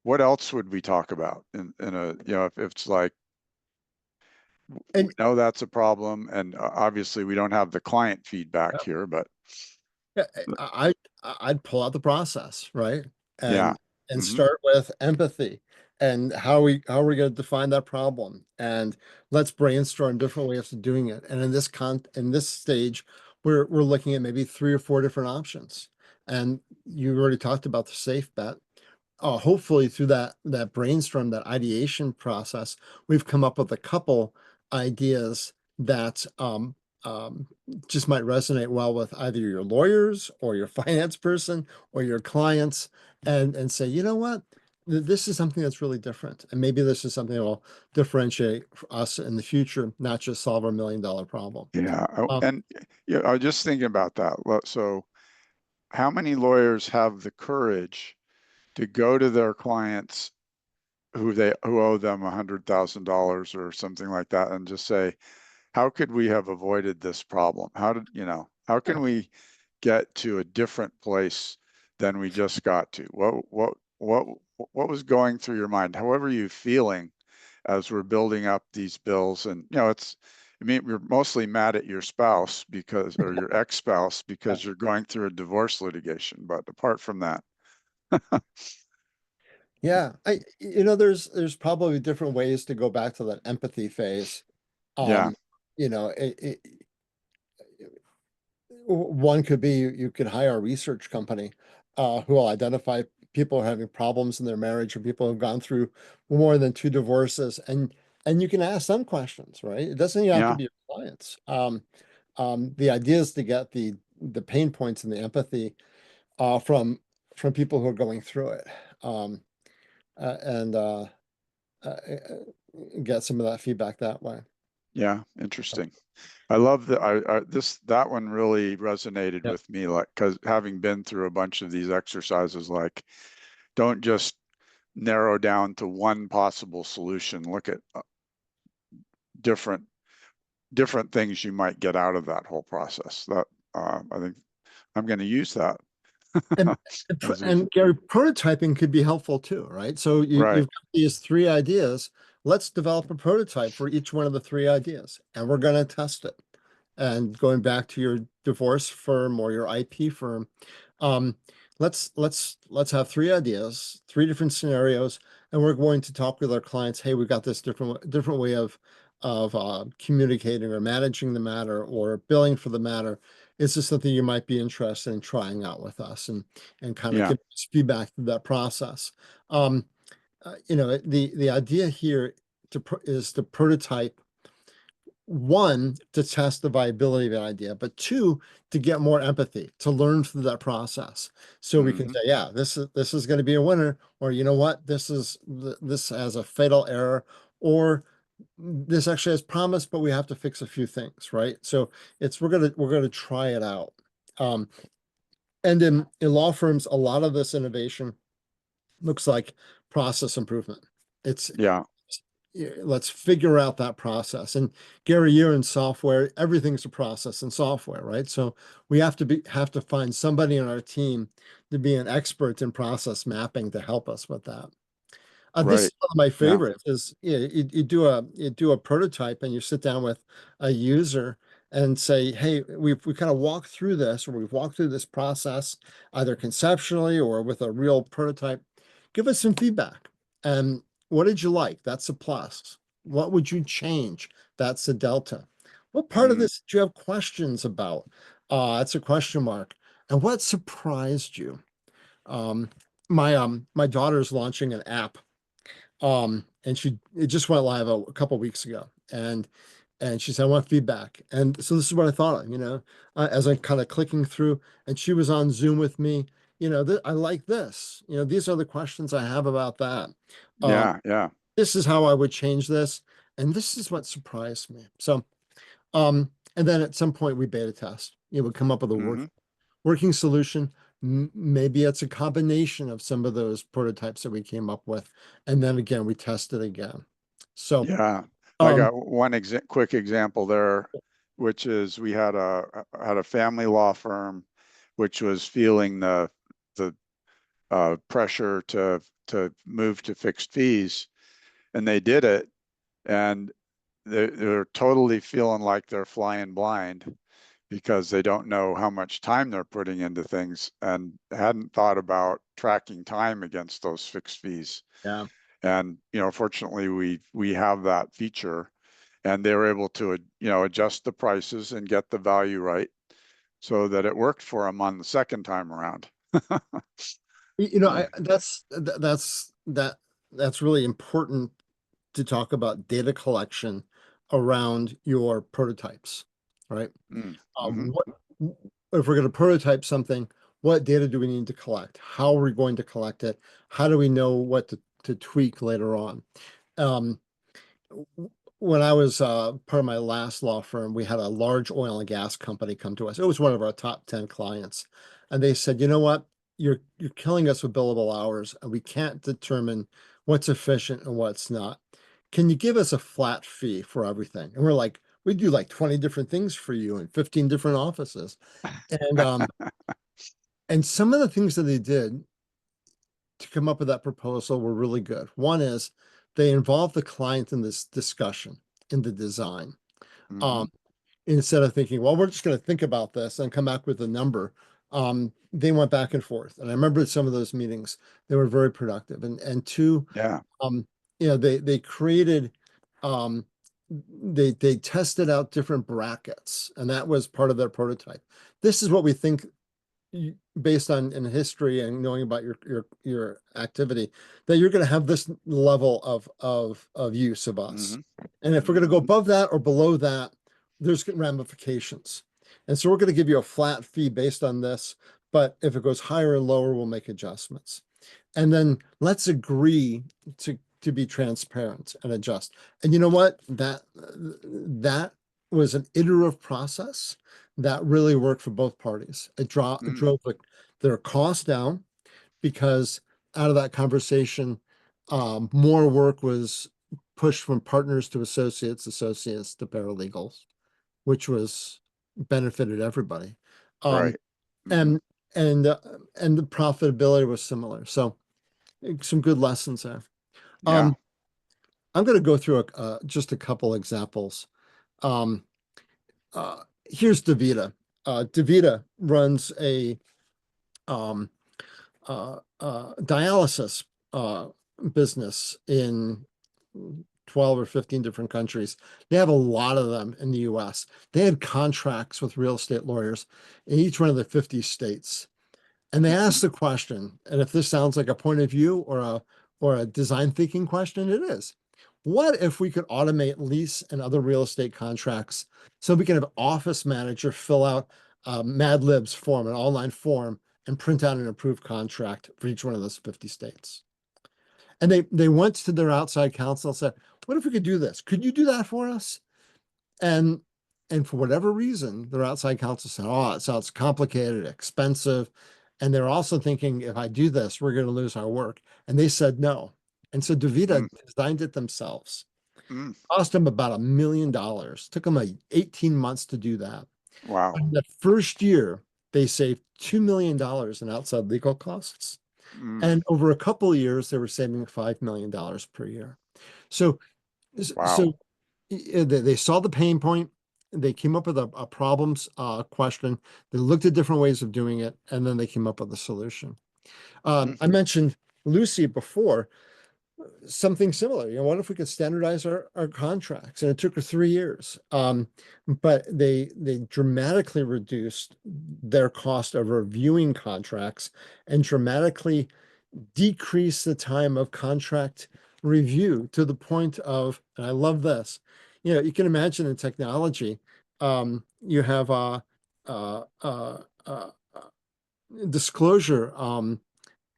what else would we talk about in a, if it's like, we And know that's a problem and obviously we don't have the client feedback here, but yeah, I'd pull out the process, right? yeah. And Hmm. start with empathy and how are we going to define that problem? And let's brainstorm different ways of doing it. And in this stage, we're looking at maybe three or four different options. And you already talked about the safe bet. Hopefully through that brainstorm, that ideation process, we've come up with a couple ideas that um, just might resonate well with either your lawyers or your finance person or your clients, and say, you know what, this is something that's really different, and maybe this is something that will differentiate us in the future, not just solve our $1 million problem. Yeah. Um, And yeah, I was just thinking about that. So how many lawyers have the courage to go to their clients who owe them $100,000 or something like that and just say, how could we have avoided this problem? How yeah, can we get to a different place than we just got to? What was going through your mind? However you feeling as we're building up these bills, and I mean, you're mostly mad at your spouse or your ex-spouse yeah. because you're going through a divorce litigation. But apart from that, Yeah, there's probably different ways to go back to that empathy phase. yeah, Um, you know, one could be you could hire a research company who will identify people who are having problems in their marriage or people who've gone through more than two divorces, and you can ask them questions, right? It doesn't even have to yeah, be your clients. The idea is to get the pain points and the empathy from people who are going through it, um, and get some of that feedback that way. yeah, interesting. I love that. That one really resonated Yep. with me, like, because having been through a bunch of these exercises, like, don't just narrow down to one possible solution. Look at different different things you might get out of that whole process. That I think I'm going to use that. And As we, and Gary, prototyping could be helpful too, right? So right. you've got these three ideas. Let's develop a prototype for each one of the three ideas, and we're going to test it. And going back to your divorce firm or your IP firm, um, let's have three ideas, three different scenarios, and we're going to talk with our clients. Hey, we've got this different way of communicating or managing the matter or billing for the matter. Is this something you might be interested in trying out with us and kind of Yeah. give us feedback through that process? Um, the idea here is to prototype one, to test the viability of an idea, but two, to get more empathy, to learn through that process. So we can Hmm. say, yeah, this is going to be a winner, or you know what, this has a fatal error, or this actually has promise, but we have to fix a few things, right? So it's we're gonna try it out. Um, and in law firms, a lot of this innovation looks like process improvement. It's Yeah. let's figure out that process. And Gary, you're in software, everything's a process in software, right? So we have to find somebody on our team to be an expert in process mapping to help us with that. This is Right. one of my Yeah. favorites is you do a prototype and you sit down with a user and say, hey, we kind of walked through this or we've walked through this process either conceptually or with a real prototype. Give us some feedback. And what did you like? That's a plus. What would you change? That's a delta. What part of Mm. this do you have questions about? That's a question mark. And what surprised you? Um, my daughter's launching an app and it just went live a couple weeks ago, and she said, I want feedback. And so this is what I thought of, as I'm kind of clicking through, and she was on Zoom with me. I like this. These are the questions I have about that. Um, Yeah. Yeah. this is how I would change this, and this is what surprised me. So, and then at some point we beta test. We come up with a Hmm. working solution. Maybe it's a combination of some of those prototypes that we came up with. And then again, we test it again. So, Yeah. I um, got one quick example there, which is we had a family law firm which was feeling the pressure to move to fixed fees, and they did it, and they're totally feeling like they're flying blind because they don't know how much time they're putting into things and hadn't thought about tracking time against those fixed fees. yeah. And fortunately, we have that feature, and they were able to adjust the prices and get the value right so that it worked for them on the second time around. That's really important to talk about data collection around your prototypes, right? Mm. Hmm. What if we're going to prototype something? What data do we need to collect? How are we going to collect it? How do we know what to tweak later on? Um, when I was part of my last law firm, we had a large oil and gas company come to us. It was one of our top 10 clients. And they said, you know what? You're killing us with billable hours, and we can't determine what's efficient and what's not. Can you give us a flat fee for everything? And we're like, we do like 20 different things for you in 15 different offices. And some of the things that they did to come up with that proposal were really good. One is they involved the client in this discussion, in the design. Hmm. Um, Instead of thinking, well, we're just going to think about this and come back with a number. They went back and forth. And I remember some of those meetings, they were very productive. And two, Yeah. um, they created they tested out different brackets, and that was part of their prototype. This is what we think based on in history and knowing about your activity, that you're going to have this level of use of us. Hmm. And if we're going to go Hmm. above that or below that, there's ramifications. And so we're going to give you a flat fee based on this, but if it goes higher or lower, we'll make adjustments. And then let's agree to be transparent and adjust. And you know what? That was an iterative process that really worked for both parties. It Mm. drove their costs down because out of that conversation, more work was pushed from partners to associates, associates to paralegals, which was benefited everybody. Um, Right. mhm. and and uh, and the profitability was similar. So some good lessons there. Yeah. Um, I'm going to go through just a couple examples. Um, Here's DaVita. DaVita runs a um, dialysis uh, business in 12 or 15 different countries. They have a lot of them in the US. They had contracts with real estate lawyers in each one of the 50 states. And they asked the question, and if this sounds like a point of view or a design thinking question, it is. What if we could automate lease and other real estate contracts so we can have office manager fill out a Mad Libs form, an online form, and print out an approved contract for each one of those 50 states? And they went to their outside counsel and said, what if we could do this? Could you do that for us? And and for whatever reason, their outside counsel said, oh, it sounds complicated, expensive. And they're also thinking, if I do this, we're going to lose our work. And they said no. And so Mm, DaVita designed it themselves. mm. Cost them about $1 million. Took them 18 months to do that. Wow. In the first year, they saved $2 million in outside legal costs. Mm, And over a couple of years, they were saving $5 million per year. So, wow. so they saw the pain point. They came up with a problems question. They looked at different ways of doing it, and then they came up with a solution. Mm, I mentioned Lucy before, something similar. What if we could standardize our contracts? And it took her 3 years. But they dramatically reduced their cost of reviewing contracts and dramatically decrease the time of contract review to the point of, and I love this, you can imagine in technology, you have uh, uh, uh, disclosure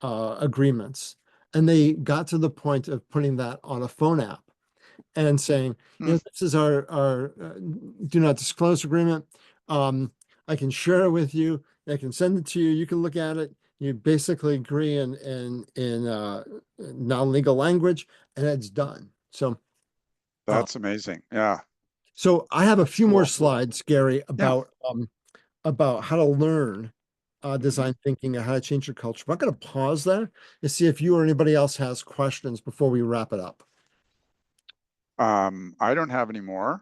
agreements, and they got to the point of putting that on a phone app and saying, mm. this is our do not disclose agreement. Um, I can share it with you. I can send it to you. You can look at it. You basically agree in non-legal language, and it's done. Uh, That's amazing. Yeah. so I have a That's few more cool. slides, Gary, Yeah. about how to learn Mhm. design thinking and how to change your culture. I'm going to pause there and see if you or anybody else has questions before we wrap it up. I don't have any more.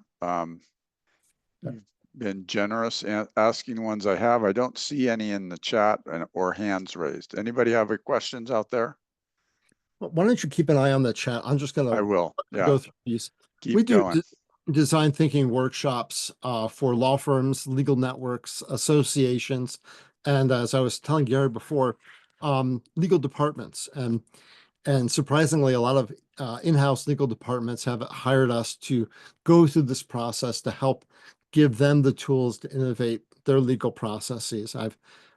You've been generous asking the ones I have. I don't see any in the chat or hands raised. Anybody have any questions out there? Why don't you keep an eye on the chat? I'm just I going will. to Yeah. go through these. We Keep do going. design thinking workshops for law firms, legal networks, associations, and as I was telling Gary before, legal departments. And surprisingly, a lot of in-house legal departments have hired us to go through this process to help give them the tools to innovate their legal processes. I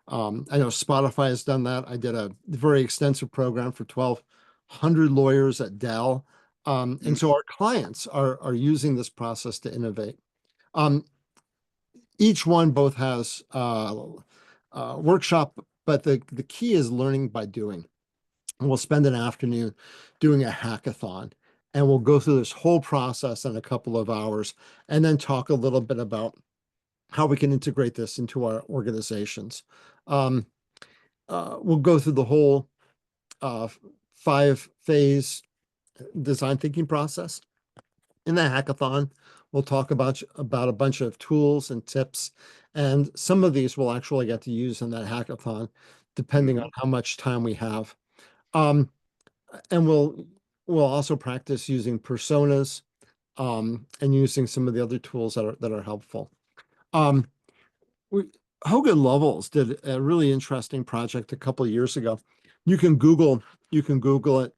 know Spotify has done that. I did a very extensive program for 1,200 lawyers at Dell. And Mm, so our clients are using this process to innovate. Um, each one both has workshop, but the key is learning by doing. And we'll spend an afternoon doing a hackathon, and we'll go through this whole process in a couple of hours and then talk a little bit about how we can integrate this into our organizations. Um, we'll go through the whole 5-phase design thinking process. In the hackathon, we'll talk about a bunch of tools and tips, and some of these we'll actually get to use in that hackathon, depending on mhm, how much time we have. Um, and we'll also practice using personas and using some of the other tools that are helpful. Um, we, Hogan Lovells did a really interesting project a couple of years ago. You can Google it.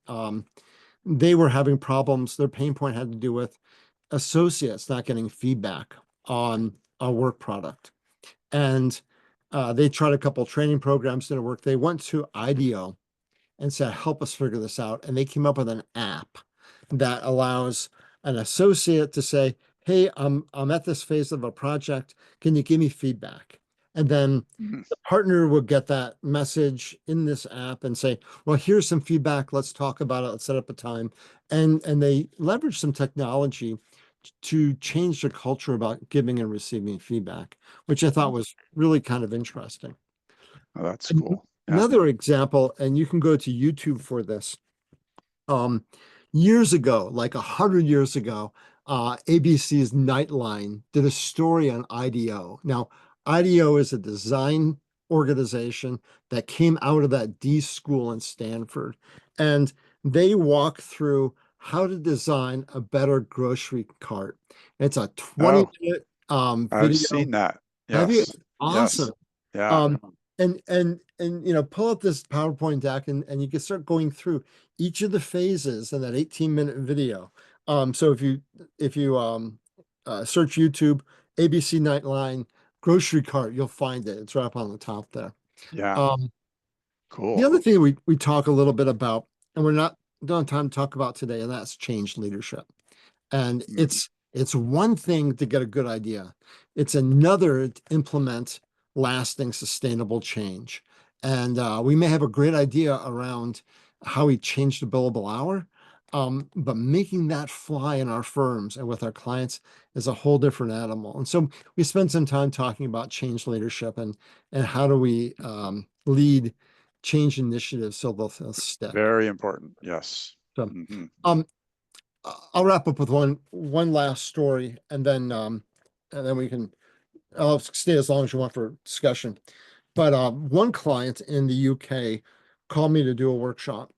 They were having problems. Their pain point had to do with associates not getting feedback on a work product. And they tried a couple of training programs, didn't work. They went to IDEO and said, help us figure this out. And they came up with an app that allows an associate to say, hey, I'm at this phase of a project. Can you give me feedback? And then mhm. the partner will get that message in this app and say, well, here's some feedback. Let's talk about it. Let's set up a time. And they leverage some technology to change the culture about giving and receiving feedback, which I thought was really kind of interesting. Oh, that's An- cool. Yeah. Another example, and you can go to YouTube for this. Um, Years ago, like 100 years ago, ABC's Nightline did a story on IDEO. Now, IDEO is a design organization that came out of that D school in Stanford, and they walk through how to design a better grocery cart. It's a Oh, 20-minute I've video. seen that. Have you? Yes. It's Yes. awesome. Yeah. Um, and pull up this PowerPoint deck and you can start going through each of the phases in that 18-minute video. So if you search YouTube, ABC Nightline, grocery cart, you'll find it. It's right up on the top there. Yeah. Um, the Cool. other thing we talk a little bit about, and we're not don't have time to talk about today, and that's change leadership. And Mhm. it's one thing to get a good idea. It's another to implement lasting, sustainable change. And we may have a great idea around how we change the billable hour, but making that fly in our firms and with our clients is a whole different animal. And so we spend some time talking about change leadership and how do we lead change initiatives so they'll stick. Very important. Yes. So Hmm. um, I'll wrap up with one last story, and then we can I'll stay as long as you want for discussion. But one client in the UK called me to do a workshop,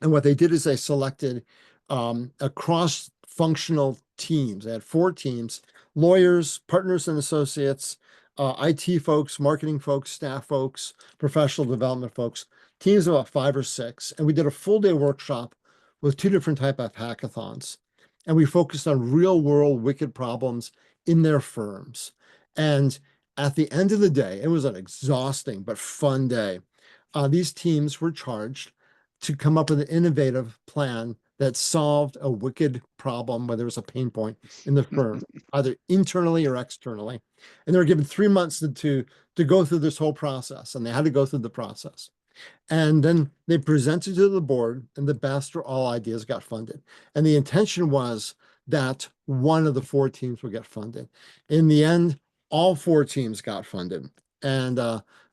and what they did is they selected a cross-functional teams. They had 4 teams: lawyers, partners and associates, IT folks, marketing folks, staff folks, professional development folks, teams of about 5 or 6. And we did a full day workshop with 2 different type of hackathons. And we focused on real world wicked problems in their firms. And at the end of the day, it was an exhausting but fun day. These teams were charged to come up with an innovative plan that solved a wicked problem, whether it was a pain point in the firm, either internally or externally. And they were given 3 months to go through this whole process, and they had to go through the process. And then they presented to the board, and the best or all ideas got funded. And the intention was that one of the 4 teams would get funded. In the end, all 4 teams got funded, and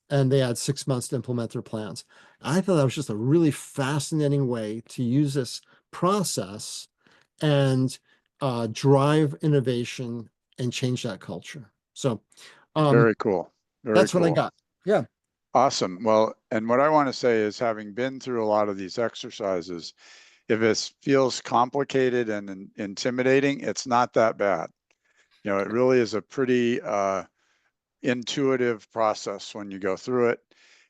they had 6 months to implement their plans. I thought that was just a really fascinating way to use this process and drive innovation and change that culture. So um, Very cool. Very that's what I cool. got. Yeah. Awesome. Well, and what I want to say is, having been through a lot of these exercises, if it feels complicated and intimidating, it's not that bad. You know, it really is a pretty intuitive process when you go through it.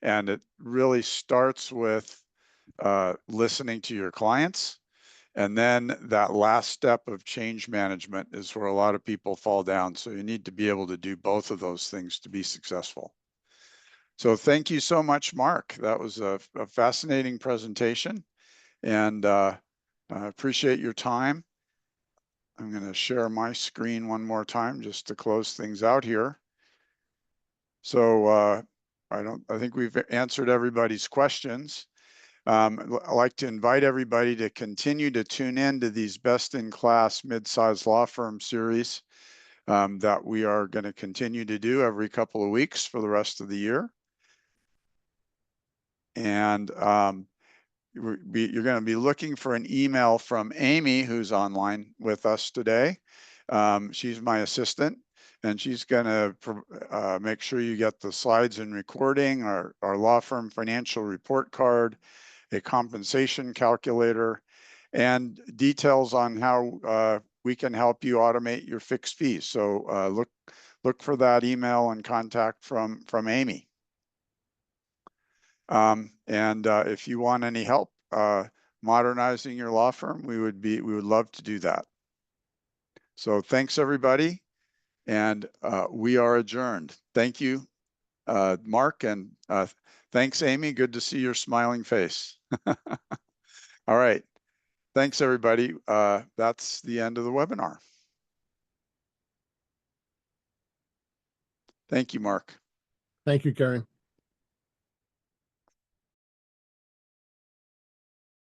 And it really starts with listening to your clients. And then that last step of change management is where a lot of people fall down. So you need to be able to do both of those things to be successful. So thank you so much, Mark. That was a fascinating presentation, and I appreciate your time. I'm going to share my screen one more time just to close things out here. So I think we've answered everybody's questions. I'd like to invite everybody to continue to tune in to these best-in-class mid-sized law firm series that we are going to continue to do every couple of weeks for the rest of the year. And you're going to be looking for an email from Amy, who's online with us today. She's my assistant, and she's going to make sure you get the slides and recording, our law firm financial report card, a compensation calculator, and details on how we can help you automate your fixed fees. So look for that email and contact from Amy. And if you want any help modernizing your law firm, we would love to do that. So thanks everybody, and we are adjourned. Thank you, Mark, and thanks, Amy. Good to see your smiling face. All right. Thanks, everybody. That's the end of the webinar. Thank you, Mark. Thank you, Karen.